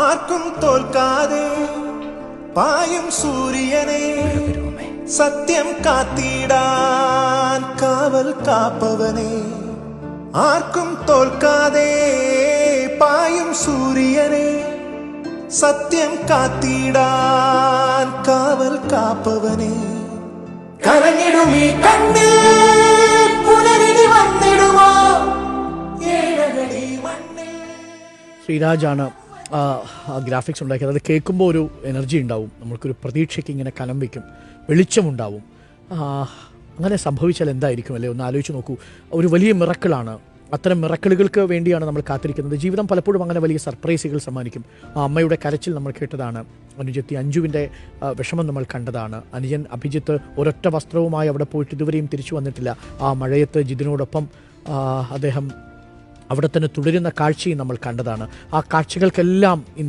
ആർക്കും തോൽക്കാതെ പായും സൂര്യനെ സത്യം കാത്തിടാൻ കാവൽ കാപ്പവനെ. ആർക്കും തോൽക്കാതെ പായും സൂര്യനെ സത്യം കാത്തിടാൻ കാവൽ കാപ്പവനെ. കരഞ്ഞിടുമീ കണ്ണിൽ പുനരിനി വന്നിടുമോ ഏഴകടി മണ്ണിൽ. ശ്രീരാജാണ് ഗ്രാഫിക്സ് ഉണ്ടാക്കിയത്. അത് കേൾക്കുമ്പോൾ ഒരു എനർജി ഉണ്ടാവും, നമ്മൾക്കൊരു പ്രതീക്ഷയ്ക്ക് ഇങ്ങനെ കലം വയ്ക്കും, വെളിച്ചമുണ്ടാവും. അങ്ങനെ സംഭവിച്ചാൽ എന്തായിരിക്കും അല്ലേ? ഒന്ന് ആലോചിച്ച് നോക്കൂ. ഒരു വലിയ മിറക്കിളാണ്. അത്തരം മിറക്കിളുകൾക്ക് വേണ്ടിയാണ് നമ്മൾ കാത്തിരിക്കുന്നത്. ജീവിതം പലപ്പോഴും അങ്ങനെ വലിയ സർപ്രൈസുകൾ സമ്മാനിക്കും. ആ അമ്മയുടെ കരച്ചിൽ നമ്മൾ കേട്ടതാണ്. അനുജത്തി അഞ്ജുവിൻ്റെ വിഷമം നമ്മൾ കണ്ടതാണ്. അനുജൻ അഭിജിത്ത് ഒരൊറ്റ വസ്ത്രവുമായി അവിടെ പോയിട്ട് ഇതുവരെയും തിരിച്ചു വന്നിട്ടില്ല. ആ മഴയത്ത് ജിതിനോടൊപ്പം അദ്ദേഹം അവിടെ തന്നെ തുടരുന്ന കാഴ്ചയും നമ്മൾ കണ്ടതാണ്. ആ കാഴ്ചകൾക്കെല്ലാം